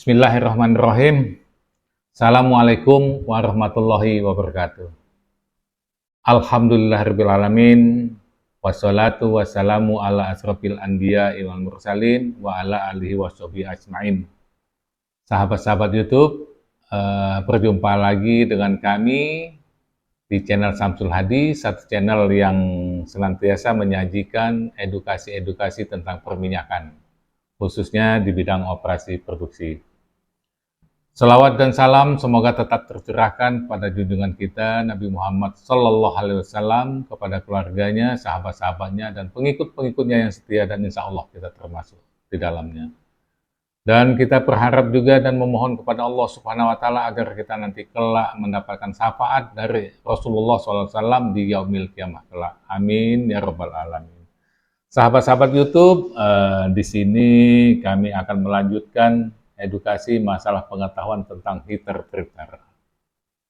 Bismillahirrahmanirrahim. Assalamualaikum warahmatullahi wabarakatuh. Alhamdulillahirrahmanirrahim. Wassalatu wassalamu ala asrofil anbiya wal mursalin wa ala alihi wassobi ajmain. Sahabat-sahabat YouTube, berjumpa lagi dengan kami di channel Samsul Hadi, satu channel yang senantiasa menyajikan edukasi-edukasi tentang perminyakan, khususnya di bidang operasi produksi. Salawat dan salam semoga tetap tercurahkan pada junjungan kita Nabi Muhammad Sallallahu Alaihi Wasallam, kepada keluarganya, sahabat-sahabatnya, dan pengikut-pengikutnya yang setia, dan insya Allah kita termasuk di dalamnya. Dan kita berharap juga dan memohon kepada Allah Subhanahu Wa Taala agar kita nanti kelak mendapatkan syafaat dari Rasulullah SAW di yaumil kiamah kelak. Amin ya Rabbal Alamin. Sahabat-sahabat YouTube, di sini kami akan melanjutkan edukasi masalah pengetahuan tentang heater treater.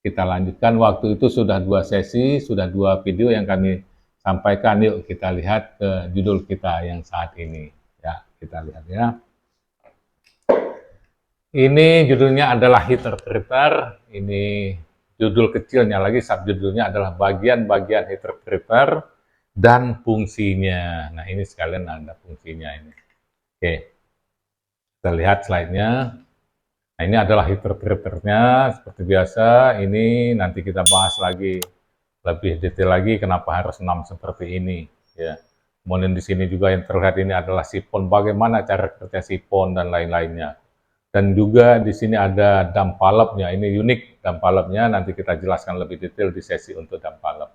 Kita lanjutkan, waktu itu sudah 2 sesi, sudah 2 video yang kami sampaikan. Yuk kita lihat ke judul kita yang saat ini. Ya, kita lihat ya. Ini judulnya adalah heater treater. Ini judul kecilnya lagi, subjudulnya adalah bagian-bagian heater treater dan fungsinya. Nah, ini sekalian ada fungsinya ini. Oke. Kita lihat slide-nya. Nah, ini adalah heater treaternya. Seperti biasa, ini nanti kita bahas lagi lebih detail lagi kenapa harus 6 seperti ini. Ya. Kemudian di sini juga yang terlihat ini adalah sipon, bagaimana cara kerja sipon dan lain-lainnya. Dan juga di sini ada dam palepnya. Ini unik dam palepnya. Nanti kita jelaskan lebih detail di sesi untuk dam palep.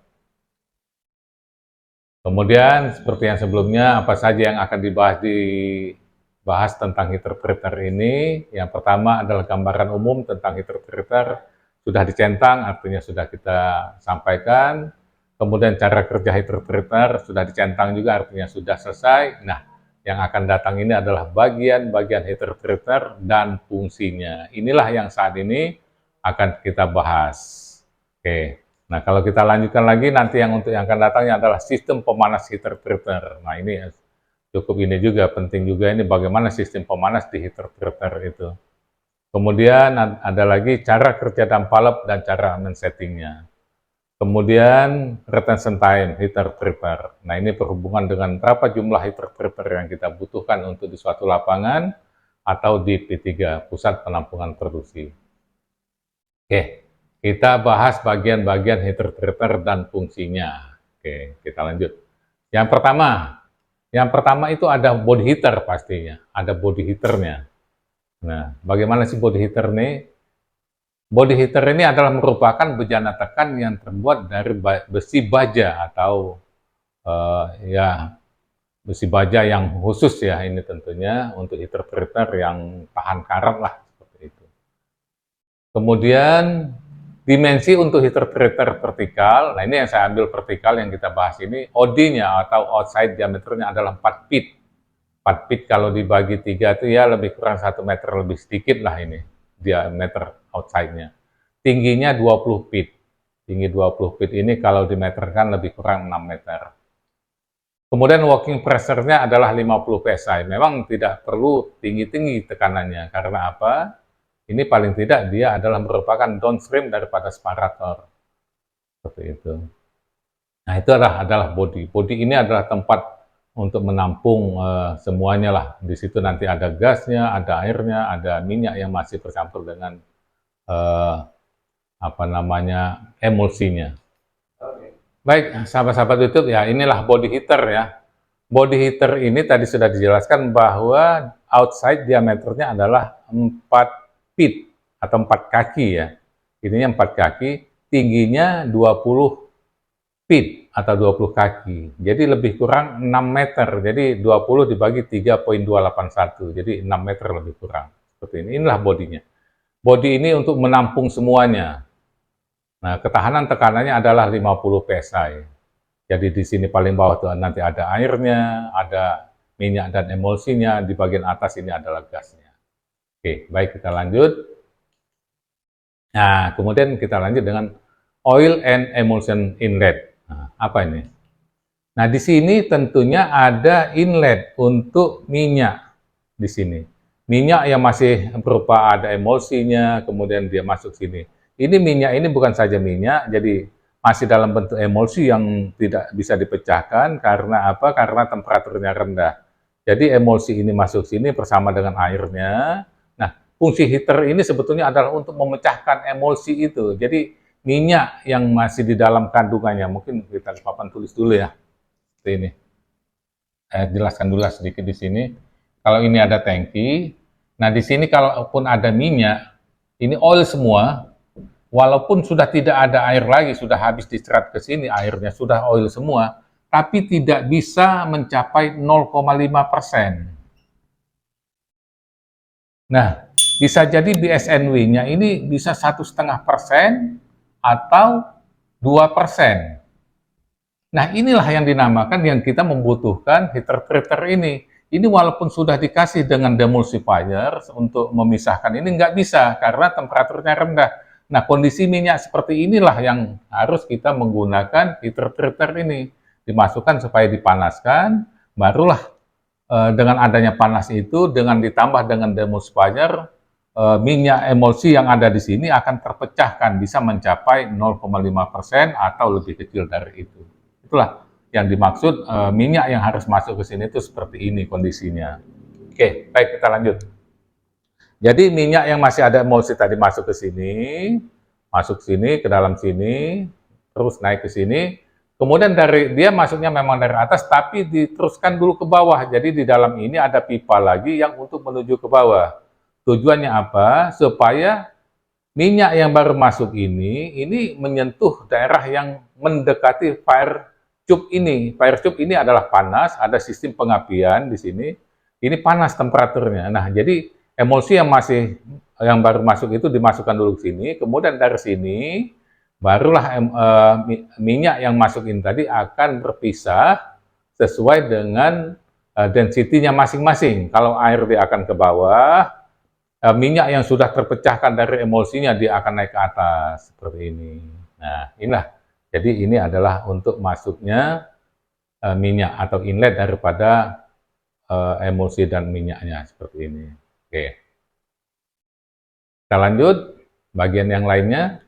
Kemudian seperti yang sebelumnya, apa saja yang akan dibahas tentang heater treater ini. Yang pertama adalah gambaran umum tentang heater treater, sudah dicentang, artinya sudah kita sampaikan. Kemudian cara kerja heater treater sudah dicentang juga, artinya sudah selesai. Nah, yang akan datang ini adalah bagian-bagian heater treater dan fungsinya. Inilah yang saat ini akan kita bahas. Oke. Nah, kalau kita lanjutkan lagi, nanti yang akan datangnya adalah sistem pemanas heater treater. Nah, ini cukup ini juga, penting juga ini bagaimana sistem pemanas di heater treater itu. Kemudian ada lagi cara kerja dam palep dan cara men-settingnya. Kemudian retention time heater treater. Nah, ini berhubungan dengan berapa jumlah heater treater yang kita butuhkan untuk di suatu lapangan atau di P3, pusat penampungan produksi. Oke, kita bahas bagian-bagian heater treater dan fungsinya. Oke, kita lanjut. Yang pertama itu ada body heater pastinya, ada body heaternya. Nah, bagaimana sih body heater ini? Body heater ini adalah merupakan bejana tekan yang terbuat dari besi baja atau besi baja yang khusus ya, ini tentunya untuk heater treater yang tahan karat lah, seperti itu. Kemudian dimensi untuk heater treater vertikal, nah ini yang saya ambil vertikal yang kita bahas ini, OD-nya atau outside diameternya adalah 4 feet. 4 feet kalau dibagi 3 itu ya lebih kurang 1 meter lebih sedikit lah ini, diameter outside-nya. Tingginya 20 feet. Tinggi 20 feet ini kalau dimeterkan lebih kurang 6 meter. Kemudian working pressure-nya adalah 50 psi. Memang tidak perlu tinggi-tinggi tekanannya, karena apa? Ini paling tidak dia adalah merupakan downstream daripada separator. Seperti itu. Nah, itu adalah body. Body ini adalah tempat untuk menampung semuanya lah. Di situ nanti ada gasnya, ada airnya, ada minyak yang masih bercampur dengan emulsinya. Baik, sahabat-sahabat YouTube ya, inilah body heater ya. Body heater ini tadi sudah dijelaskan bahwa outside diameternya adalah 4 feet atau 4 kaki ya. Ininya 4 kaki, tingginya 20 feet atau 20 kaki. Jadi lebih kurang 6 meter. Jadi 20 dibagi 3,281. Jadi 6 meter lebih kurang. Seperti ini. Inilah bodinya. Body ini untuk menampung semuanya. Nah, ketahanan tekanannya adalah 50 psi. Jadi di sini paling bawah itu nanti ada airnya, ada minyak dan emulsinya, di bagian atas ini adalah gasnya. Oke, baik, kita lanjut. Nah, kemudian kita lanjut dengan oil and emulsion inlet. Nah, apa ini? Nah, di sini tentunya ada inlet untuk minyak di sini. minyak yang masih berupa ada emulsinya, kemudian dia masuk sini. Ini minyak ini bukan saja minyak, jadi masih dalam bentuk emulsi yang tidak bisa dipecahkan karena apa? Karena temperaturnya rendah. Jadi emulsi ini masuk sini bersama dengan airnya. Nah, fungsi heater ini sebetulnya adalah untuk memecahkan emulsi itu. Jadi minyak yang masih di dalam kandungannya, mungkin kita papan tulis dulu ya, seperti ini. Jelaskan dulu sedikit di sini. Kalau ini ada tangki, nah di sini kalaupun ada minyak, ini oil semua, walaupun sudah tidak ada air lagi, sudah habis diserat ke sini, airnya sudah oil semua, tapi tidak bisa mencapai 0,5%. Nah, bisa jadi BSNW-nya ini bisa 1,5% atau 2%. Nah, inilah yang dinamakan yang kita membutuhkan heater treater ini. Ini walaupun sudah dikasih dengan demulsifier untuk memisahkan ini nggak bisa karena temperaturnya rendah. Nah, kondisi minyak seperti inilah yang harus kita menggunakan heater treater ini. Dimasukkan supaya dipanaskan, barulah dengan adanya panas itu, dengan ditambah dengan demulsifier, minyak emulsi yang ada di sini akan terpecahkan, bisa mencapai 0,5% atau lebih kecil dari itu. Itulah yang dimaksud minyak yang harus masuk ke sini itu seperti ini kondisinya. Oke, baik kita lanjut. Jadi minyak yang masih ada emulsi tadi masuk ke sini, ke dalam sini, terus naik ke sini. Kemudian dari dia masuknya memang dari atas, tapi diteruskan dulu ke bawah. Jadi di dalam ini ada pipa lagi yang untuk menuju ke bawah. Tujuannya apa? Supaya minyak yang baru masuk ini menyentuh daerah yang mendekati fire tube ini. Fire tube ini adalah panas, ada sistem pengapian di sini. Ini panas temperaturnya. Nah, jadi emulsi yang baru masuk itu dimasukkan dulu ke sini, kemudian dari sini barulah minyak yang masuk ini tadi akan berpisah sesuai dengan density-nya masing-masing. Kalau air dia akan ke bawah, minyak yang sudah terpecahkan dari emulsinya dia akan naik ke atas seperti ini. Nah, inilah. Jadi ini adalah untuk masuknya minyak atau inlet daripada emulsi dan minyaknya seperti ini. Oke. Kita lanjut bagian yang lainnya.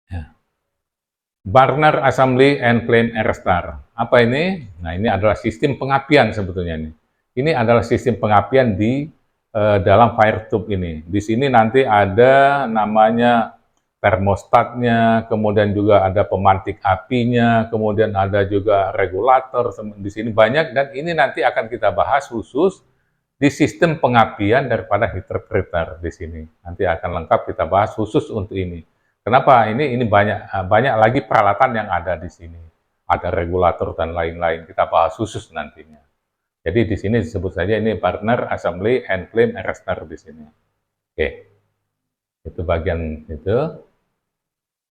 Ya. Burner Assembly and Flame Arrestor. Apa ini? Nah, ini adalah sistem pengapian sebetulnya ini. Ini adalah sistem pengapian di dalam fire tube ini. Di sini nanti ada namanya termostatnya, kemudian juga ada pemantik apinya, kemudian ada juga regulator di sini banyak, dan ini nanti akan kita bahas khusus di sistem pengapian daripada heater treater di sini. Nanti akan lengkap kita bahas khusus untuk ini. Kenapa? Ini banyak lagi peralatan yang ada di sini. Ada regulator dan lain-lain. Kita bahas khusus nantinya. Jadi di sini disebut saja ini Burner Assembly and Flame Arrestor di sini. Oke. Itu bagian itu.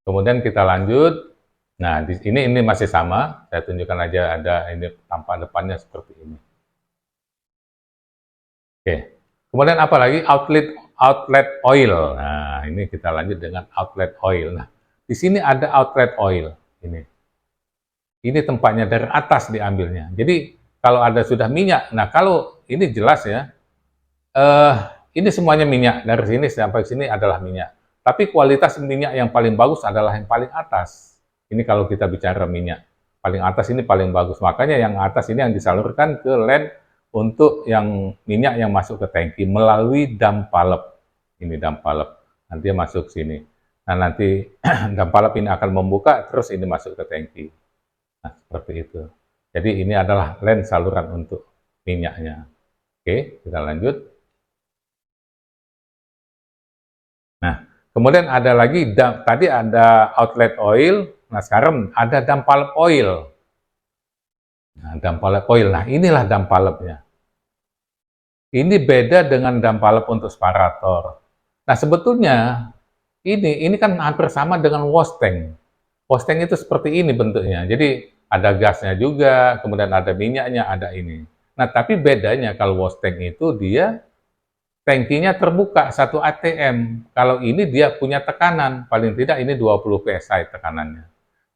Kemudian kita lanjut. Nah, ini masih sama. Saya tunjukkan aja ada ini tampak depannya seperti ini. Oke. Kemudian apa lagi? Outlet oil. Nah, ini kita lanjut dengan outlet oil. Nah, di sini ada outlet oil. Ini tempatnya dari atas diambilnya. Jadi kalau ada sudah minyak. Nah, kalau ini jelas ya. Ini semuanya minyak. Dari sini sampai sini adalah minyak. Tapi kualitas minyak yang paling bagus adalah yang paling atas. Ini kalau kita bicara minyak. Paling atas ini paling bagus. Makanya yang atas ini yang disalurkan ke line untuk yang minyak yang masuk ke tangki melalui dam palep. Ini dam palep. Nanti dia masuk sini. Nah, nanti dam palep ini akan membuka, terus ini masuk ke tangki. Nah, seperti itu. Jadi ini adalah line saluran untuk minyaknya. Oke, kita lanjut. Nah, kemudian ada lagi, tadi ada outlet oil, nah sekarang ada dam palep oil. Nah, dam palep oil, nah inilah dam palepnya. Ini beda dengan dam palep untuk separator. Nah sebetulnya, ini kan hampir sama dengan wash tank. Wash tank itu seperti ini bentuknya, jadi ada gasnya juga, kemudian ada minyaknya, ada ini. Nah tapi bedanya kalau wash tank itu dia tangkinya terbuka 1 atm. Kalau ini dia punya tekanan, paling tidak ini 20 psi tekanannya.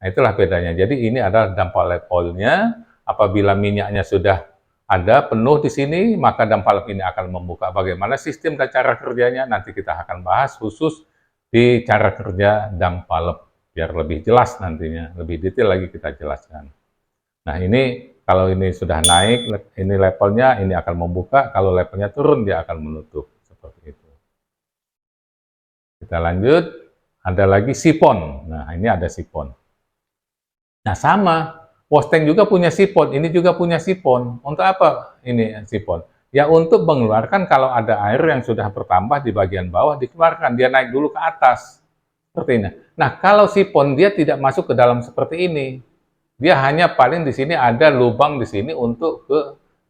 Nah itulah bedanya. Jadi ini adalah dam palep oilnya. Apabila minyaknya sudah ada penuh di sini, maka dam valve ini akan membuka. Bagaimana sistem dan cara kerjanya, nanti kita akan bahas khusus di cara kerja dam valve, biar lebih jelas nantinya, lebih detail lagi kita jelaskan. Nah ini, kalau ini sudah naik, ini levelnya, ini akan membuka, kalau levelnya turun, dia akan menutup, seperti itu. Kita lanjut, ada lagi sipon. Nah ini ada sipon. Nah sama, Wosteng juga punya sipon, ini juga punya sipon. Untuk apa ini sipon? Ya untuk mengeluarkan kalau ada air yang sudah bertambah di bagian bawah, dikeluarkan, dia naik dulu ke atas. Seperti ini. Nah kalau sipon dia tidak masuk ke dalam seperti ini. Dia hanya paling di sini ada lubang di sini untuk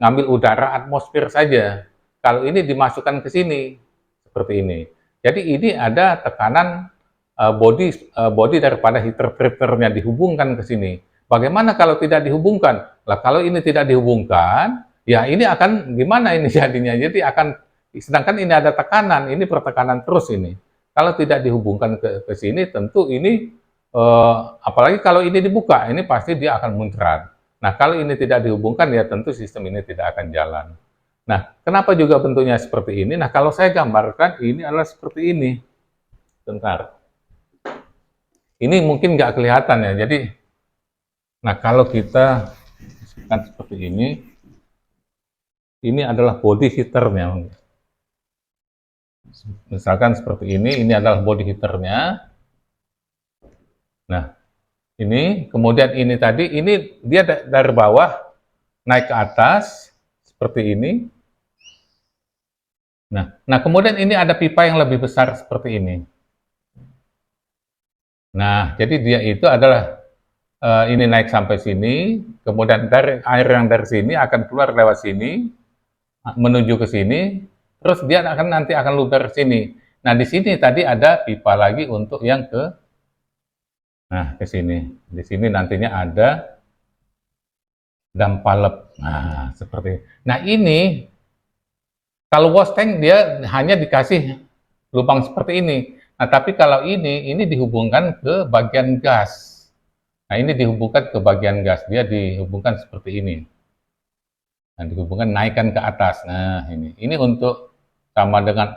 ngambil udara atmosfer saja. Kalau ini dimasukkan ke sini, seperti ini. Jadi ini ada tekanan body daripada heater treaternya dihubungkan ke sini. Bagaimana kalau tidak dihubungkan? Lah kalau ini tidak dihubungkan, ya ini akan gimana ini jadinya? Jadi akan, sedangkan ini ada tekanan, ini pertekanan terus ini. Kalau tidak dihubungkan ke sini, tentu ini, apalagi kalau ini dibuka, ini pasti dia akan muncrat. Nah kalau ini tidak dihubungkan, ya tentu sistem ini tidak akan jalan. Nah kenapa juga bentuknya seperti ini? Nah kalau saya gambarkan, ini adalah seperti ini. Bentar. Ini mungkin nggak kelihatan ya, jadi nah, kalau kita misalkan seperti ini adalah body heaternya. Misalkan seperti ini adalah body heaternya. Nah, ini, kemudian ini tadi, ini dia dari bawah naik ke atas, seperti ini. Nah, kemudian ini ada pipa yang lebih besar seperti ini. Nah, jadi dia itu adalah ini naik sampai sini, kemudian dari air yang dari sini akan keluar lewat sini, menuju ke sini, terus dia nanti akan luber ke sini. Nah di sini tadi ada pipa lagi untuk yang ke sini. Di sini nantinya ada dam valve. Nah seperti. Nah ini kalau wash tank dia hanya dikasih lubang seperti ini. Nah tapi kalau ini dihubungkan ke bagian gas. Nah ini dihubungkan ke bagian gas, dia dihubungkan seperti ini. Nah dihubungkan naikkan ke atas. Nah ini untuk sama dengan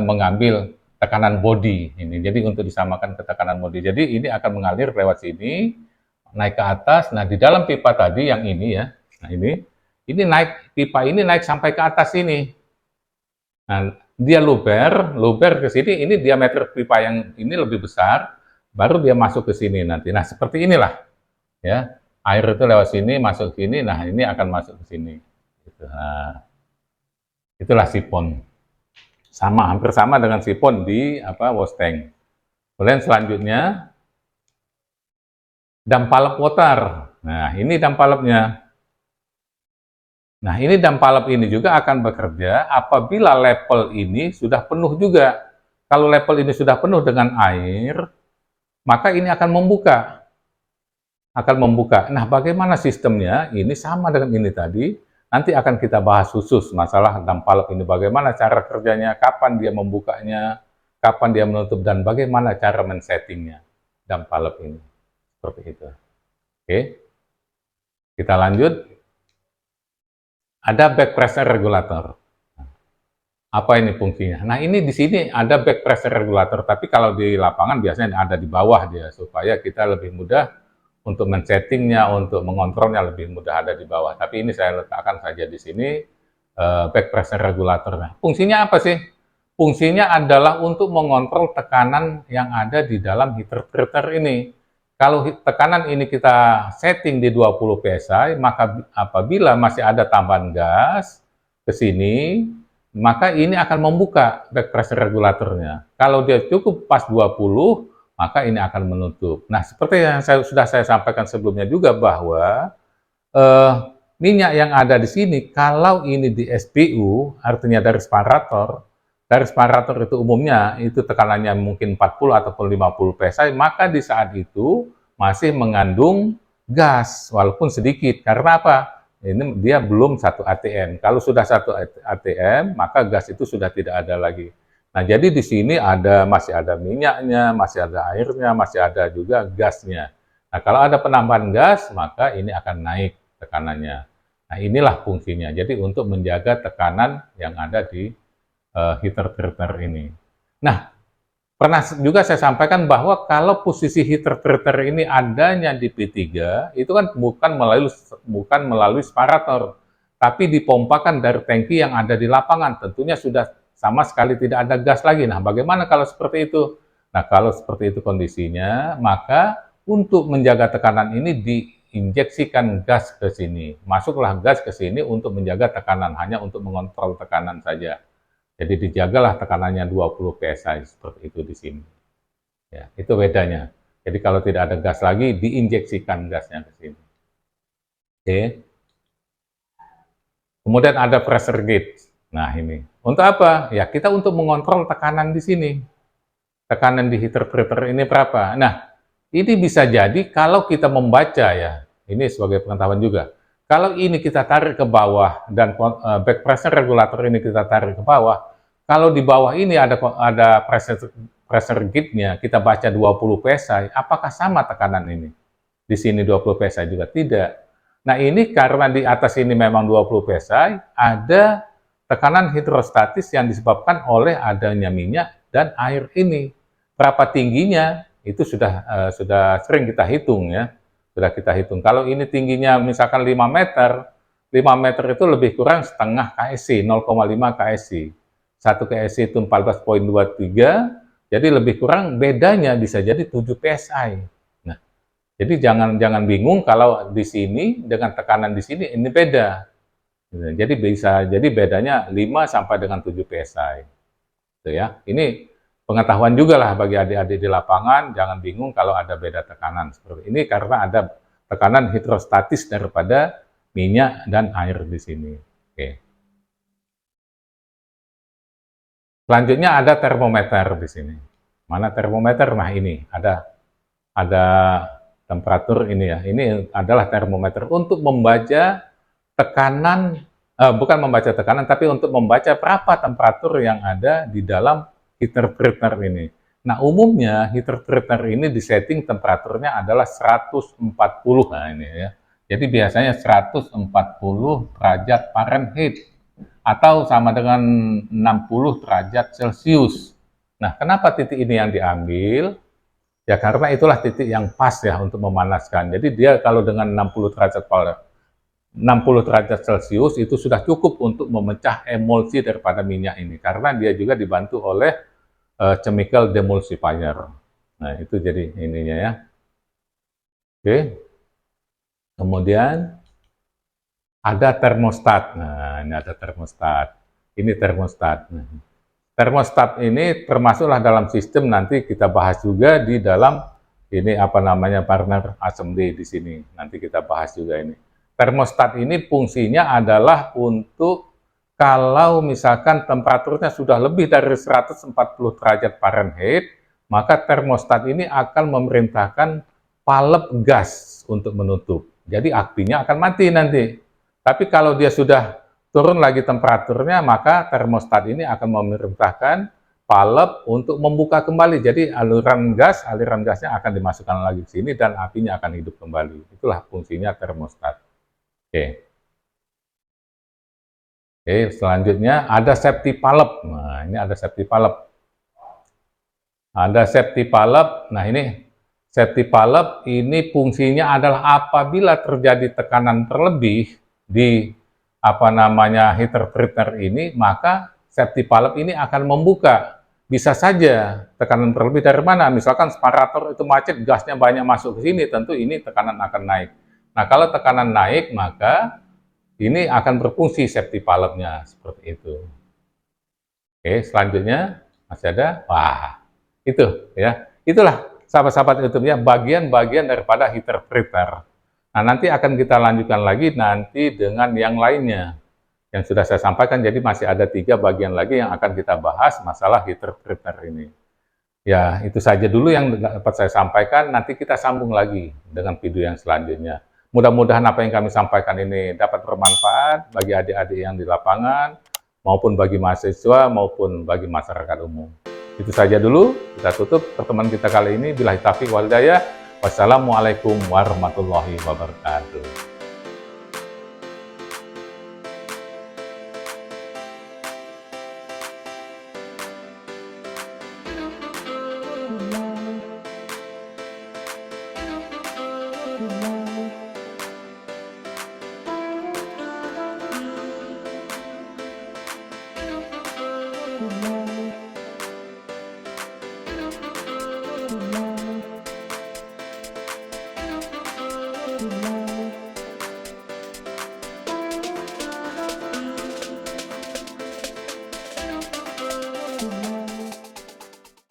mengambil tekanan body ini. Jadi untuk disamakan ke tekanan body. Jadi ini akan mengalir lewat sini, naik ke atas. Nah di dalam pipa tadi yang ini ya, nah ini naik, pipa ini naik sampai ke atas sini. Nah dia luber ke sini. Ini diameter pipa yang ini lebih besar. Baru dia masuk ke sini nanti. Nah, seperti inilah. Ya, air itu lewat sini, masuk ke sini. Nah, ini akan masuk ke sini. Nah, itulah sipon. Sama, hampir sama dengan sipon di wash tank. Kemudian selanjutnya, dam valve water. Nah, ini dam valve-nya. Nah, ini dam valve ini juga akan bekerja apabila level ini sudah penuh juga. Kalau level ini sudah penuh dengan air, maka ini akan membuka. Nah, bagaimana sistemnya? Ini sama dengan ini tadi. Nanti akan kita bahas khusus masalah dam valve ini. Bagaimana cara kerjanya, kapan dia membukanya, kapan dia menutup, dan bagaimana cara men-settingnya dam valve ini. Seperti itu. Oke. Kita lanjut. Ada back pressure regulator. Apa ini fungsinya? Nah ini di sini ada back pressure regulator, tapi kalau di lapangan biasanya ada di bawah dia, supaya kita lebih mudah untuk men-settingnya, untuk mengontrolnya lebih mudah ada di bawah. Tapi ini saya letakkan saja di sini, back pressure regulatornya. Fungsinya apa sih? Fungsinya adalah untuk mengontrol tekanan yang ada di dalam heater treater ini. Kalau tekanan ini kita setting di 20 psi, maka apabila masih ada tambahan gas ke sini, maka ini akan membuka back pressure regulatornya. Kalau dia cukup pas 20, maka ini akan menutup. Nah, seperti yang sudah saya sampaikan sebelumnya juga bahwa minyak yang ada di sini, kalau ini di SPU, artinya dari separator itu umumnya itu tekanannya mungkin 40 ataupun 50 psi, maka di saat itu masih mengandung gas, walaupun sedikit. Karena apa? Ini dia belum 1 atm. Kalau sudah 1 atm, maka gas itu sudah tidak ada lagi. Nah, jadi di sini masih ada minyaknya, masih ada airnya, masih ada juga gasnya. Nah, kalau ada penambahan gas, maka ini akan naik tekanannya. Nah, inilah fungsinya. Jadi untuk menjaga tekanan yang ada di heater treater ini. Nah, pernah juga saya sampaikan bahwa kalau posisi heater treater ini adanya di P3, itu kan bukan melalui separator, tapi dipompakan dari tangki yang ada di lapangan. Tentunya sudah sama sekali tidak ada gas lagi. Nah, bagaimana kalau seperti itu? Nah, kalau seperti itu kondisinya, maka untuk menjaga tekanan ini diinjeksikan gas ke sini. Masuklah gas ke sini untuk menjaga tekanan, hanya untuk mengontrol tekanan saja. Jadi dijagalah tekanannya 20 psi seperti itu di sini. Ya, itu bedanya. Jadi kalau tidak ada gas lagi, diinjeksikan gasnya ke sini. Oke. Kemudian ada pressure gauge. Nah, ini. Untuk apa? Ya, kita untuk mengontrol tekanan di sini. Tekanan di heater treater ini berapa? Nah, ini bisa jadi kalau kita membaca ya, ini sebagai pengetahuan juga. Kalau ini kita tarik ke bawah dan back pressure regulator ini kita tarik ke bawah, kalau di bawah ini ada pressure gauge-nya, kita baca 20 psi, apakah sama tekanan ini? Di sini 20 psi juga tidak. Nah, ini karena di atas ini memang 20 psi, ada tekanan hidrostatis yang disebabkan oleh adanya minyak dan air ini. Berapa tingginya itu sudah sering kita hitung ya, sudah kita hitung. Kalau ini tingginya misalkan 5 meter, 5 meter itu lebih kurang setengah KSI, 0,5 KSI. 1 KSI itu 14,23, jadi lebih kurang bedanya bisa jadi 7 PSI. Nah, jadi jangan bingung kalau di sini dengan tekanan di sini ini beda. Jadi bisa jadi bedanya 5 sampai dengan 7 PSI. Gitu ya. Ini pengetahuan juga lah bagi adik-adik di lapangan, jangan bingung kalau ada beda tekanan seperti ini karena ada tekanan hidrostatis daripada minyak dan air di sini. Oke. Selanjutnya ada termometer di sini. Mana termometer? Nah, ini ada temperatur ini ya. Ini adalah termometer untuk membaca tekanan, bukan membaca tekanan, tapi untuk membaca berapa temperatur yang ada di dalam heater treater ini. Nah, umumnya heater treater ini disetting temperaturnya adalah 140. Nah, ini ya. Jadi biasanya 140 derajat Fahrenheit atau sama dengan 60 derajat Celcius. Nah, kenapa titik ini yang diambil? Ya karena itulah titik yang pas ya untuk memanaskan. Jadi dia kalau dengan 60 derajat Celcius itu sudah cukup untuk memecah emulsi daripada minyak ini karena dia juga dibantu oleh chemical demulsifier. Nah, itu jadi ininya ya. Oke. Kemudian ada termostat. Nah, ini ada termostat. Ini termostat. Termostat ini termasuklah dalam sistem, nanti kita bahas juga di dalam ini apa namanya partner assembly di sini. Nanti kita bahas juga ini. Termostat ini fungsinya adalah untuk kalau misalkan temperaturnya sudah lebih dari 140 derajat Fahrenheit, maka termostat ini akan memerintahkan valve gas untuk menutup. Jadi apinya akan mati nanti. Tapi kalau dia sudah turun lagi temperaturnya, maka termostat ini akan memerintahkan valve untuk membuka kembali. Jadi aliran gasnya akan dimasukkan lagi ke sini dan apinya akan hidup kembali. Itulah fungsinya termostat. Oke. Oke, selanjutnya ada safety valve. Nah, ini ada safety valve. Ada safety valve. Nah, ini safety valve ini fungsinya adalah apabila terjadi tekanan terlebih di apa namanya heater treater ini, maka safety valve ini akan membuka. Bisa saja tekanan terlebih dari mana? Misalkan separator itu macet, gasnya banyak masuk ke sini, tentu ini tekanan akan naik. Nah, kalau tekanan naik, maka ini akan berfungsi safety valve-nya seperti itu. Oke, selanjutnya masih ada. Wah, itu ya. Itulah sahabat-sahabat YouTube ya, bagian-bagian daripada heater treater. Nah, nanti akan kita lanjutkan lagi nanti dengan yang lainnya. Yang sudah saya sampaikan, jadi masih ada 3 bagian lagi yang akan kita bahas masalah heater treater ini. Ya, itu saja dulu yang dapat saya sampaikan, nanti kita sambung lagi dengan video yang selanjutnya. Mudah-mudahan apa yang kami sampaikan ini dapat bermanfaat bagi adik-adik yang di lapangan, maupun bagi mahasiswa, maupun bagi masyarakat umum. Itu saja dulu, kita tutup pertemuan kita kali ini. Billahi taufiq wal hidayah. Wassalamualaikum warahmatullahi wabarakatuh.